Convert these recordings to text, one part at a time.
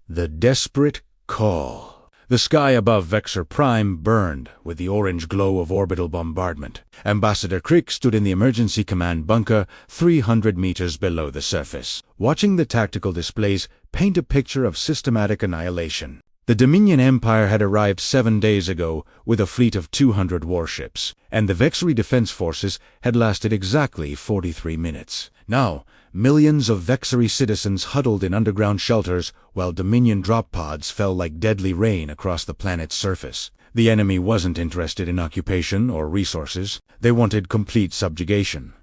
The desperate call. The sky above Vexor Prime burned with the orange glow of orbital bombardment. Ambassador Crick stood in the emergency command bunker 300 meters below the surface, watching the tactical displays paint a picture of systematic annihilation. The Dominion Empire had arrived 7 days ago with a fleet of 200 warships, and the Vexori Defense Forces had lasted exactly 43 minutes. Now, millions of Vexori citizens huddled in underground shelters while Dominion drop pods fell like deadly rain across the planet's surface. The enemy wasn't interested in occupation or resources. They wanted complete subjugation.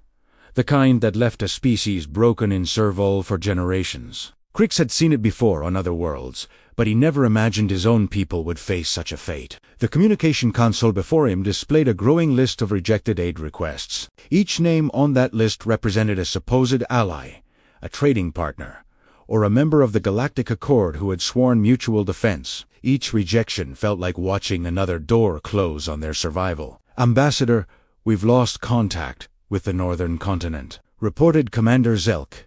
The kind that left a species broken in serval for generations. Crix had seen it before on other worlds, but he never imagined his own people would face such a fate. The communication console before him displayed a growing list of rejected aid requests. Each name on that list represented a supposed ally, a trading partner, or a member of the Galactic Accord who had sworn mutual defense. Each rejection felt like watching another door close on their survival. "Ambassador, we've lost contact with the northern continent," reported Commander Zelk,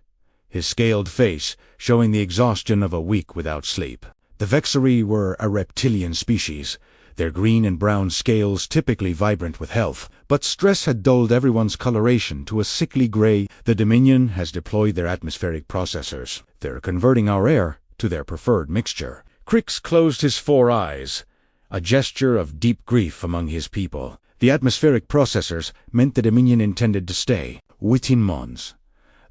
his scaled face showing the exhaustion of a week without sleep. The Vexori were a reptilian species, their green and brown scales typically vibrant with health, but stress had dulled everyone's coloration to a sickly gray. "The Dominion has deployed their atmospheric processors. They're converting our air to their preferred mixture." Crix closed his 4 eyes, a gesture of deep grief among his people. The atmospheric processors meant the Dominion intended to stay within Mons.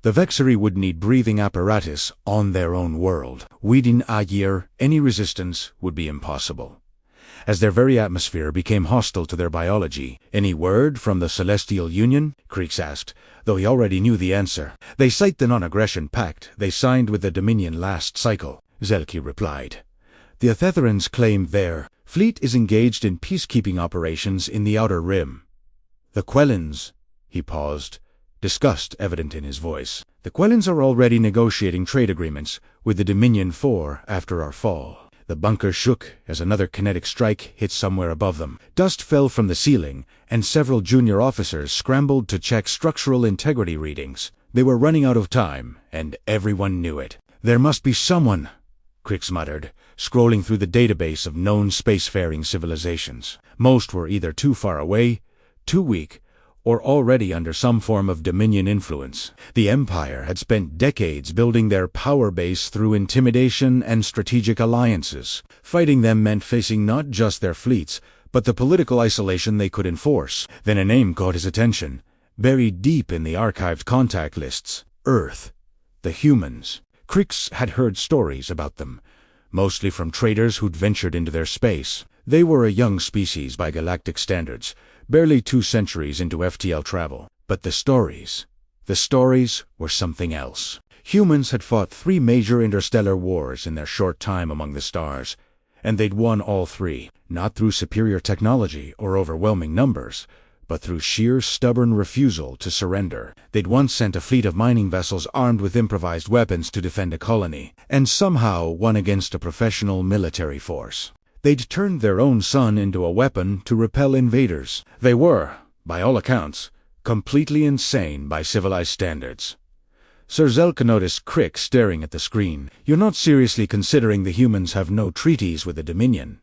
The Vexori would need breathing apparatus on their own world. Within a year, any resistance would be impossible, as their very atmosphere became hostile to their biology. "Any word from the Celestial Union?" Crix asked, though he already knew the answer. "They cite the non-aggression pact they signed with the Dominion last cycle," Zelki replied. "The Athetherans claim their fleet is engaged in peacekeeping operations in the Outer Rim. The Quellins," he paused, disgust evident in his voice. "The Quellins are already negotiating trade agreements with the Dominion 4 after our fall." The bunker shook as another kinetic strike hit somewhere above them. Dust fell from the ceiling, and several junior officers scrambled to check structural integrity readings. They were running out of time, and everyone knew it. "There must be someone," Crix muttered, scrolling through the database of known spacefaring civilizations. Most were either too far away, too weak, or already under some form of Dominion influence. The Empire had spent decades building their power base through intimidation and strategic alliances. Fighting them meant facing not just their fleets, but the political isolation they could enforce. Then a name caught his attention, buried deep in the archived contact lists: Earth. The humans. Crix had heard stories about them, mostly from traders who'd ventured into their space. They were a young species by galactic standards, barely 2 centuries into FTL travel. But the stories were something else. Humans had fought 3 major interstellar wars in their short time among the stars, and they'd won all 3, not through superior technology or overwhelming numbers, but through sheer stubborn refusal to surrender. They'd once sent a fleet of mining vessels armed with improvised weapons to defend a colony, and somehow won against a professional military force. They'd turned their own sun into a weapon to repel invaders. They were, by all accounts, completely insane by civilized standards. Sir Zelka noticed Crick staring at the screen. "You're not seriously considering the humans have no treaties with the Dominion?"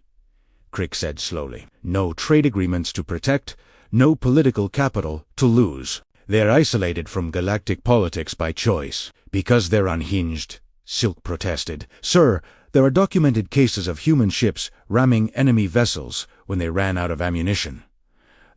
Crick said slowly. "No trade agreements to protect, no political capital to lose. They're isolated from galactic politics by choice, because they're unhinged," Silk protested. "Sir, there are documented cases of human ships ramming enemy vessels when they ran out of ammunition.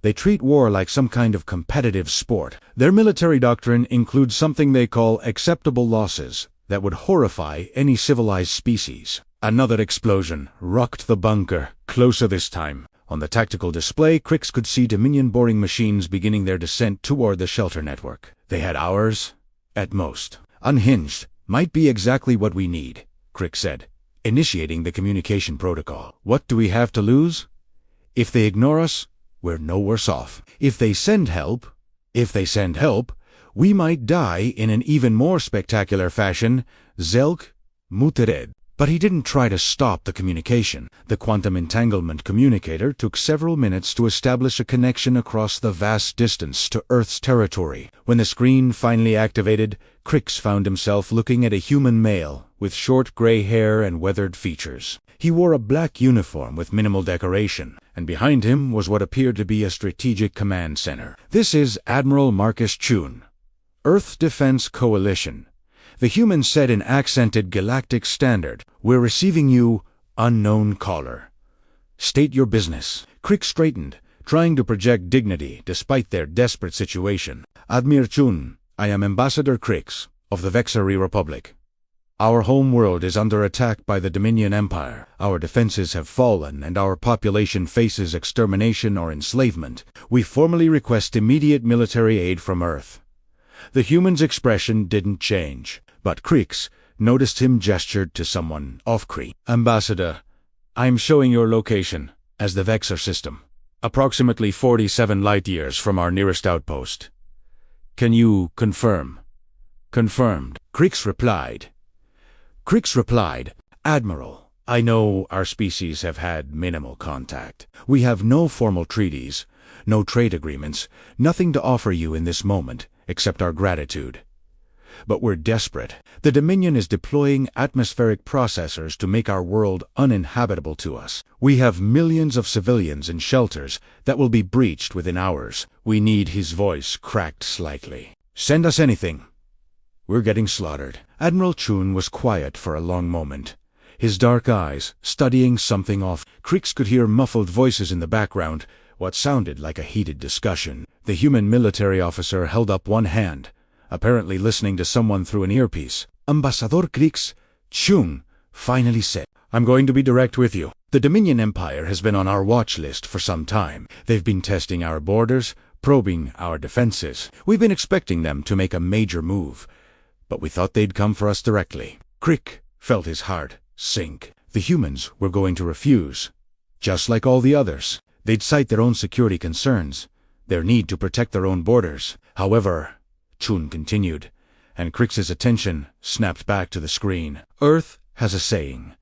They treat war like some kind of competitive sport. Their military doctrine includes something they call acceptable losses that would horrify any civilized species." Another explosion rocked the bunker, closer this time. On the tactical display, Crix could see Dominion boring machines beginning their descent toward the shelter network. "They had hours, at most." "Unhinged might be exactly what we need," Crix said, initiating the communication protocol. "What do we have to lose? If they ignore us, we're no worse off. If they send help, we might die in an even more spectacular fashion." Zelk mutered. But he didn't try to stop the communication. The quantum entanglement communicator took several minutes to establish a connection across the vast distance to Earth's territory. When the screen finally activated, Crix found himself looking at a human male with short gray hair and weathered features. He wore a black uniform with minimal decoration, and behind him was what appeared to be a strategic command center. "This is Admiral Marcus Chun, Earth Defense Coalition." The human said in accented galactic standard, "We're receiving you, unknown caller. State your business." Crix straightened, trying to project dignity despite their desperate situation. "Admir Chun, I am Ambassador Crix of the Vexari Republic. Our home world is under attack by the Dominion Empire. Our defenses have fallen and our population faces extermination or enslavement. We formally request immediate military aid from Earth." The human's expression didn't change, but Crix noticed him gestured to someone off-Cree. "Ambassador, I'm showing your location as the Vexar system, approximately 47 light-years from our nearest outpost. Can you confirm?" "Confirmed," Crix replied. "Admiral, I know our species have had minimal contact. We have no formal treaties, no trade agreements, nothing to offer you in this moment except our gratitude. But we're desperate. The Dominion is deploying atmospheric processors to make our world uninhabitable to us. We have millions of civilians in shelters that will be breached within hours. We need," his voice cracked slightly. "Send us anything. We're getting slaughtered." Admiral Chun was quiet for a long moment, his dark eyes studying something off. Crix could hear muffled voices in the background, what sounded like a heated discussion. The human military officer held up one hand, apparently listening to someone through an earpiece. "Ambassador Crix," Chun finally said, "I'm going to be direct with you. The Dominion Empire has been on our watch list for some time. They've been testing our borders, probing our defenses. We've been expecting them to make a major move, but we thought they'd come for us directly." Crix felt his heart sink. The humans were going to refuse, just like all the others. They'd cite their own security concerns, their need to protect their own borders. "However," Chun continued, and Crix's attention snapped back to the screen, "Earth has a saying,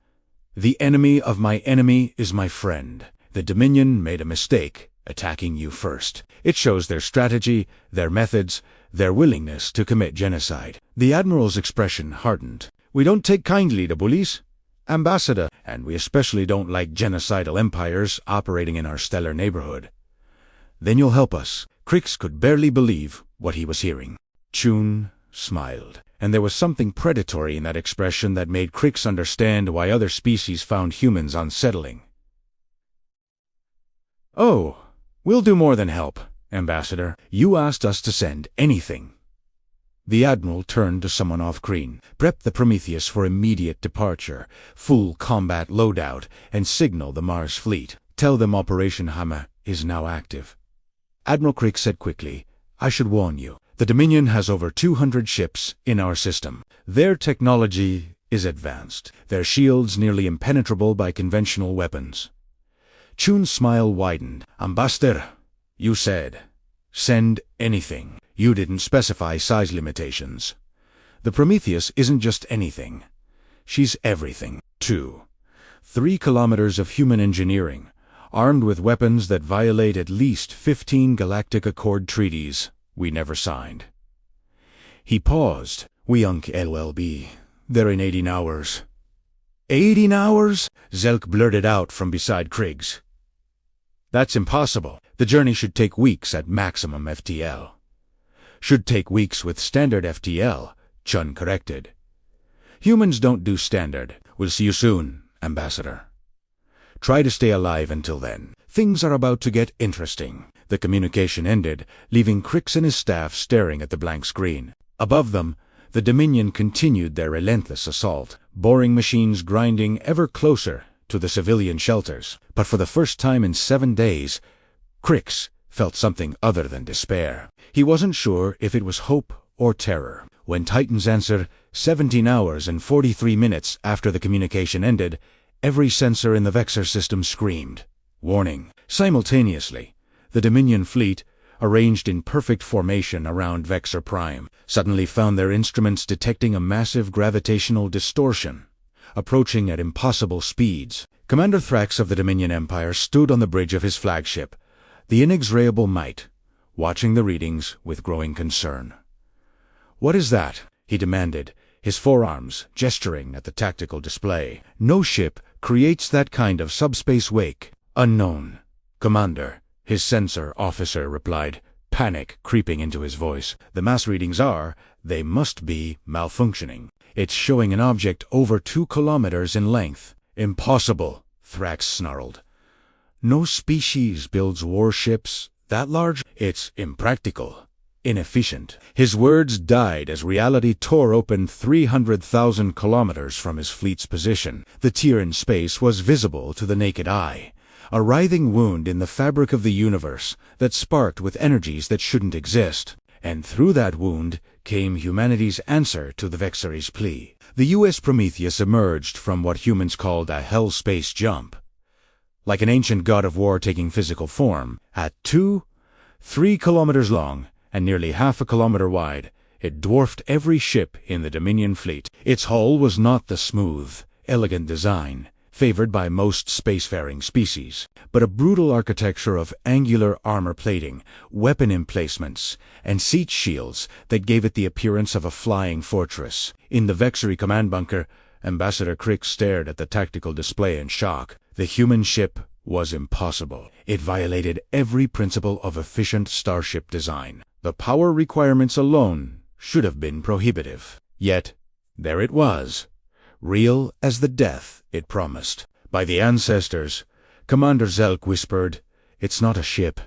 'The enemy of my enemy is my friend.' The Dominion made a mistake attacking you first. It shows their strategy, their methods, their willingness to commit genocide." The Admiral's expression hardened. "We don't take kindly to bullies, Ambassador, and we especially don't like genocidal empires operating in our stellar neighborhood." "Then you'll help us." Crix could barely believe what he was hearing. Chun smiled, and there was something predatory in that expression that made Crix understand why other species found humans unsettling. "Oh, we'll do more than help, Ambassador. You asked us to send anything." The Admiral turned to someone off-screen. "Prep the Prometheus for immediate departure, full combat loadout, and signal the Mars fleet. Tell them Operation Hammer is now active." Admiral Crix said quickly, "I should warn you. The Dominion has over 200 ships in our system. Their technology is advanced, their shields nearly impenetrable by conventional weapons." Chun's smile widened. "Ambassador, you said, send anything. You didn't specify size limitations. The Prometheus isn't just anything. She's everything, too. 3 kilometers of human engineering, armed with weapons that violate at least 15 Galactic Accord treaties we never signed." He paused. "We unk LLB. They're in 18 hours. 18 hours? Zelk blurted out from beside Crix. "That's impossible. The journey should take weeks at maximum FTL." "Should take weeks with standard FTL," Chun corrected. "Humans don't do standard. We'll see you soon, Ambassador. Try to stay alive until then. Things are about to get interesting." The communication ended, leaving Crix and his staff staring at the blank screen. Above them, the Dominion continued their relentless assault, boring machines grinding ever closer to the civilian shelters. But for the first time in 7 days, Crix felt something other than despair. He wasn't sure if it was hope or terror. When Titans answered 17 hours and 43 minutes after the communication ended, every sensor in the Vexar system screamed, "Warning!" Simultaneously, the Dominion fleet, arranged in perfect formation around Vexar Prime, suddenly found their instruments detecting a massive gravitational distortion, approaching at impossible speeds. Commander Thrax of the Dominion Empire stood on the bridge of his flagship, the inexorable Might, watching the readings with growing concern. "What is that?" he demanded, his forearms gesturing at the tactical display. "No ship creates that kind of subspace wake." "Unknown, Commander," his sensor officer replied, panic creeping into his voice. "The mass readings they must be malfunctioning. It's showing an object over 2 kilometers in length." "Impossible," Thrax snarled. "No species builds warships that large. It's impractical, inefficient." His words died as reality tore open 300,000 kilometers from his fleet's position. The tear in space was visible to the naked eye, a writhing wound in the fabric of the universe that sparked with energies that shouldn't exist. And through that wound came humanity's answer to the Vexari's plea. The U.S. Prometheus emerged from what humans called a hell space jump. Like an ancient god of war taking physical form, at 3 kilometers long and nearly half a kilometer wide, it dwarfed every ship in the Dominion fleet. Its hull was not the smooth, elegant design favored by most spacefaring species, but a brutal architecture of angular armor plating, weapon emplacements, and seat shields that gave it the appearance of a flying fortress. In the Vexari command bunker, Ambassador Crick stared at the tactical display in shock. The human ship was impossible. It violated every principle of efficient starship design. The power requirements alone should have been prohibitive. Yet, there it was, real as the death it promised. "By the ancestors," Commander Zelk whispered, "it's not a ship.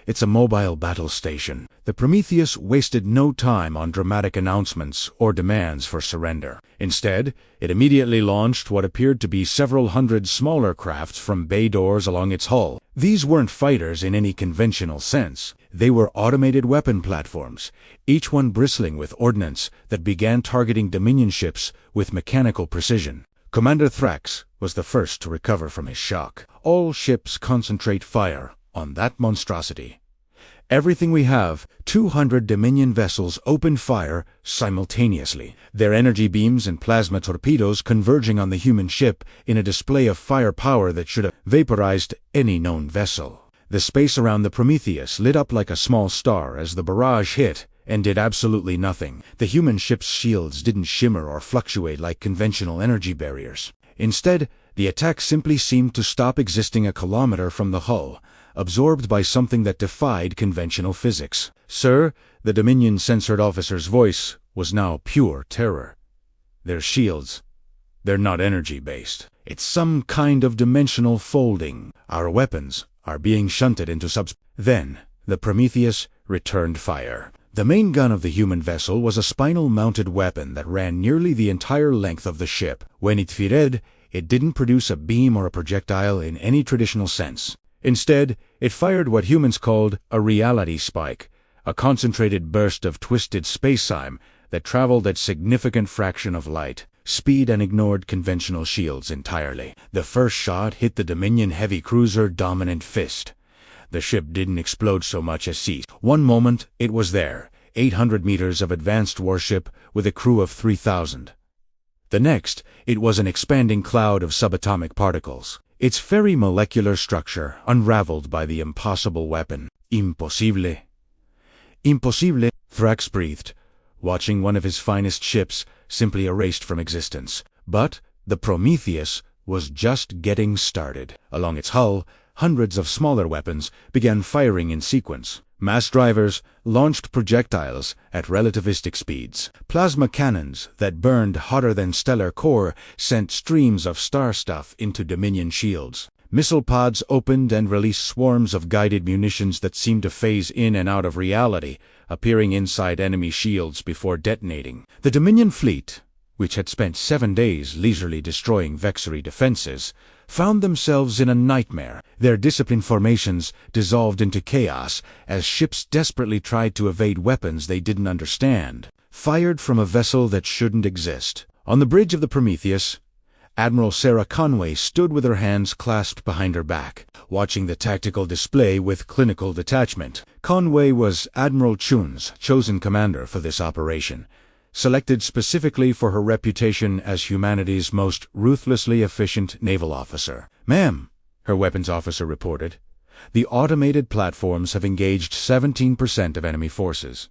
It's a mobile battle station." The Prometheus wasted no time on dramatic announcements or demands for surrender. Instead, it immediately launched what appeared to be several hundred smaller crafts from bay doors along its hull. These weren't fighters in any conventional sense. They were automated weapon platforms, each one bristling with ordnance that began targeting Dominion ships with mechanical precision. Commander Thrax was the first to recover from his shock. "All ships concentrate fire on that monstrosity. Everything we have." 200 Dominion vessels opened fire simultaneously, their energy beams and plasma torpedoes converging on the human ship in a display of firepower that should have vaporized any known vessel. The space around the Prometheus lit up like a small star as the barrage hit and did absolutely nothing. The human ship's shields didn't shimmer or fluctuate like conventional energy barriers. Instead, the attack simply seemed to stop existing a kilometer from the hull, absorbed by something that defied conventional physics. "Sir," the Dominion censored officer's voice was now pure terror. "Their shields, they're not energy-based. It's some kind of dimensional folding. Our weapons are being shunted into Then, the Prometheus returned fire. The main gun of the human vessel was a spinal-mounted weapon that ran nearly the entire length of the ship. When it fired, it didn't produce a beam or a projectile in any traditional sense. Instead, it fired what humans called a reality spike, a concentrated burst of twisted space-time that traveled at significant fraction of light speed and ignored conventional shields entirely. The first shot hit the Dominion heavy cruiser Dominant Fist. The ship didn't explode so much as cease. One moment, it was there, 800 meters of advanced warship with a crew of 3,000. The next, it was an expanding cloud of subatomic particles. Its very molecular structure unraveled by the impossible weapon. "Imposible. Imposible," Thrax breathed, watching one of his finest ships simply erased from existence. But the Prometheus was just getting started. Along its hull, hundreds of smaller weapons began firing in sequence. Mass drivers launched projectiles at relativistic speeds. Plasma cannons that burned hotter than stellar core sent streams of star stuff into Dominion shields. Missile pods opened and released swarms of guided munitions that seemed to phase in and out of reality, appearing inside enemy shields before detonating. The Dominion fleet, which had spent 7 days leisurely destroying Vexari defenses, found themselves in a nightmare. Their disciplined formations dissolved into chaos as ships desperately tried to evade weapons they didn't understand, fired from a vessel that shouldn't exist. On the bridge of the Prometheus, Admiral Sarah Conway stood with her hands clasped behind her back, watching the tactical display with clinical detachment. Conway was Admiral Chun's chosen commander for this operation, selected specifically for her reputation as humanity's most ruthlessly efficient naval officer. "Ma'am," her weapons officer reported, "the automated platforms have engaged 17% of enemy forces."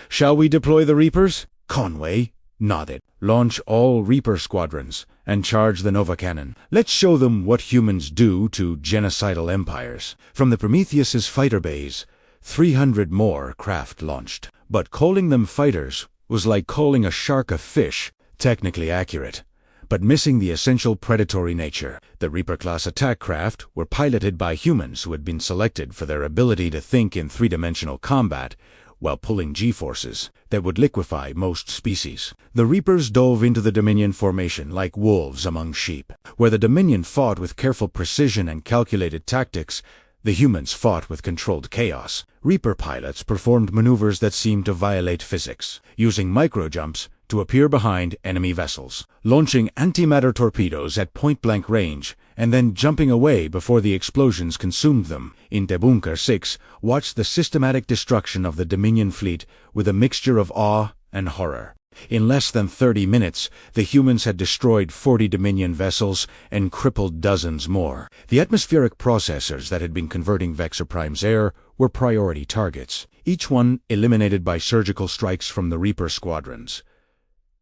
"Shall we deploy the Reapers?" Conway nodded. Launch all Reaper squadrons and charge the Nova Cannon. Let's show them what humans do to genocidal empires. From the Prometheus's fighter bays, 300 more craft launched. But calling them fighters was like calling a shark a fish, technically accurate, but missing the essential predatory nature. The Reaper-class attack craft were piloted by humans who had been selected for their ability to think in three-dimensional combat while pulling G-forces that would liquefy most species. The Reapers dove into the Dominion formation like wolves among sheep. Where the Dominion fought with careful precision and calculated tactics, the humans fought with controlled chaos. Reaper pilots performed maneuvers that seemed to violate physics, using micro-jumps to appear behind enemy vessels, launching antimatter torpedoes at point-blank range, and then jumping away before the explosions consumed them. In Bunker 6, watched the systematic destruction of the Dominion fleet with a mixture of awe and horror. In less than 30 minutes, the humans had destroyed 40 Dominion vessels and crippled dozens more. The atmospheric processors that had been converting Vexor Prime's air were priority targets, each one eliminated by surgical strikes from the Reaper squadrons.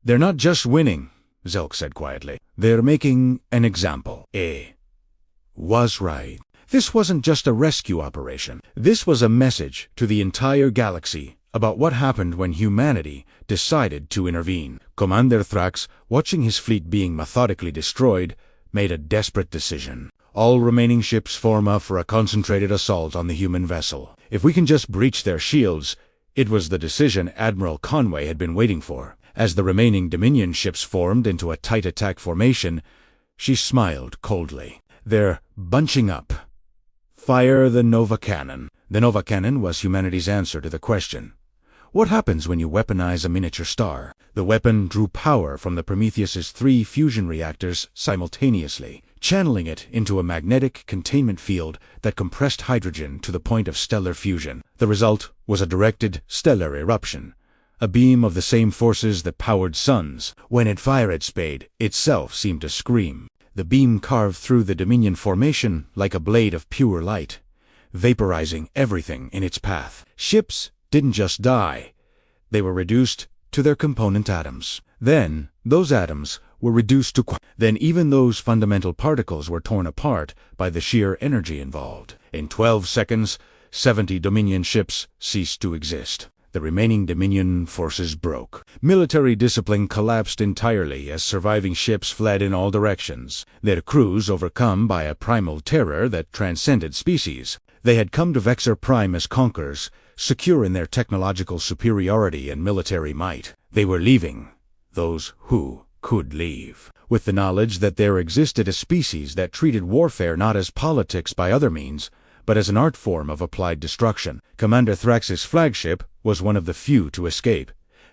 "They're not just winning," Zelk said quietly. "They're making an example." Was right. This wasn't just a rescue operation. This was a message to the entire galaxy about what happened when humanity decided to intervene. Commander Thrax, watching his fleet being methodically destroyed, made a desperate decision. All remaining ships form up for a concentrated assault on the human vessel. If we can just breach their shields. It was the decision Admiral Conway had been waiting for. As the remaining Dominion ships formed into a tight attack formation, she smiled coldly. "They're bunching up. Fire the Nova Cannon." The Nova Cannon was humanity's answer to the question, what happens when you weaponize a miniature star? The weapon drew power from the Prometheus's 3 fusion reactors simultaneously, channeling it into a magnetic containment field that compressed hydrogen to the point of stellar fusion. The result was a directed stellar eruption, a beam of the same forces that powered suns. When it fired, Spade itself seemed to scream. The beam carved through the Dominion formation like a blade of pure light, vaporizing everything in its path. Ships didn't just die. They were reduced to their component atoms. Then, those atoms were reduced to Then even those fundamental particles were torn apart by the sheer energy involved. In 12 seconds, 70 Dominion ships ceased to exist. The remaining Dominion forces broke. Military discipline collapsed entirely as surviving ships fled in all directions, their crews overcome by a primal terror that transcended species. They had come to Vexor Prime as conquerors, secure in their technological superiority and military might. They were leaving, those who could leave, with the knowledge that there existed a species that treated warfare not as politics by other means, but as an art form of applied destruction. Commander Thrax's flagship was one of the few to escape,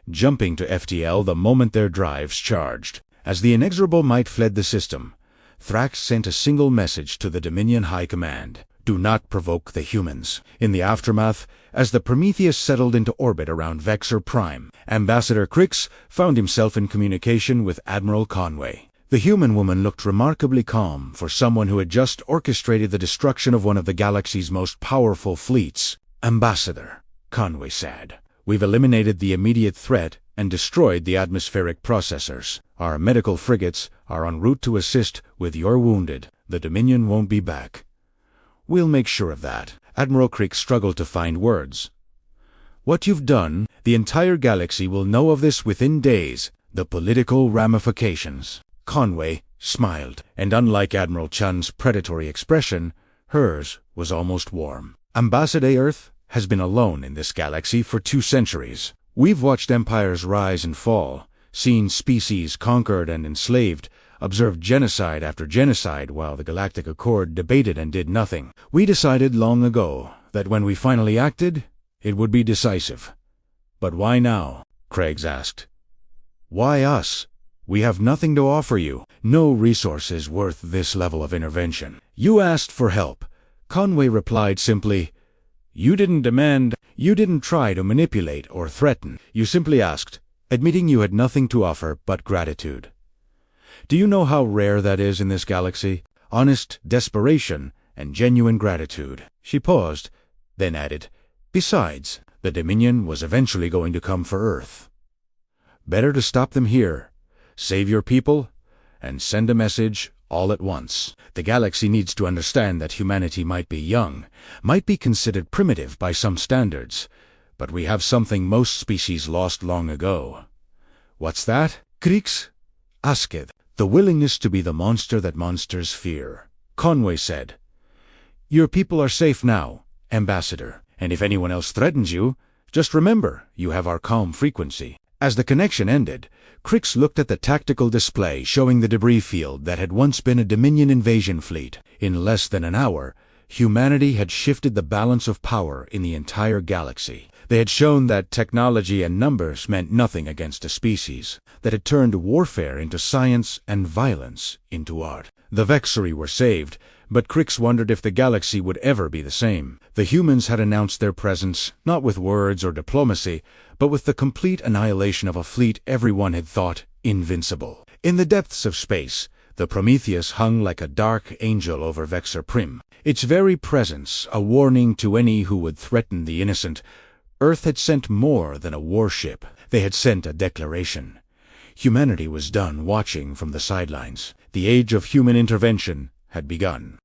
jumping to FTL the moment their drives charged. As the inexorable might fled the system, Thrax sent a single message to the Dominion High Command: do not provoke the humans. In the aftermath, as the Prometheus settled into orbit around Vexor Prime, Ambassador Crix found himself in communication with Admiral Conway. The human woman looked remarkably calm for someone who had just orchestrated the destruction of one of the galaxy's most powerful fleets. "Ambassador," Conway said, "we've eliminated the immediate threat and destroyed the atmospheric processors. Our medical frigates are en route to assist with your wounded. The Dominion won't be back. We'll make sure of that." Admiral Crix struggled to find words. "What you've done, the entire galaxy will know of this within days. The political ramifications." Conway smiled, and unlike Admiral Chun's predatory expression, hers was almost warm. "Ambassador Earth has been alone in this galaxy for 2 centuries. We've watched empires rise and fall, seen species conquered and enslaved, observed genocide after genocide while the Galactic Accord debated and did nothing. We decided long ago that when we finally acted, it would be decisive." "But why now?" Craigs asked. "Why us? We have nothing to offer you. No resource is worth this level of intervention. You asked for help." Conway replied simply, "You didn't demand, you didn't try to manipulate or threaten. You simply asked, admitting you had nothing to offer but gratitude. Do you know how rare that is in this galaxy? Honest desperation and genuine gratitude." She paused, then added, "Besides, the Dominion was eventually going to come for Earth." Better to stop them here, save your people, and send a message all at once. The galaxy needs to understand that humanity might be young, might be considered primitive by some standards, but we have something most species lost long ago. What's that? Krix asked. The willingness to be the monster that monsters fear. Conway said, "Your people are safe now, Ambassador, and if anyone else threatens you, just remember you have our calm frequency." As the connection ended, Krix looked at the tactical display showing the debris field that had once been a Dominion invasion fleet. In less than an hour, humanity had shifted the balance of power in the entire galaxy. They had shown that technology and numbers meant nothing against a species, that had turned warfare into science and violence into art. The Vexori were saved, but Krix wondered if the galaxy would ever be the same. The humans had announced their presence, not with words or diplomacy, but with the complete annihilation of a fleet everyone had thought invincible. In the depths of space, the Prometheus hung like a dark angel over Vexor Prim, its very presence a warning to any who would threaten the innocent. Earth had sent more than a warship. They had sent a declaration. Humanity was done watching from the sidelines. The age of human intervention had begun.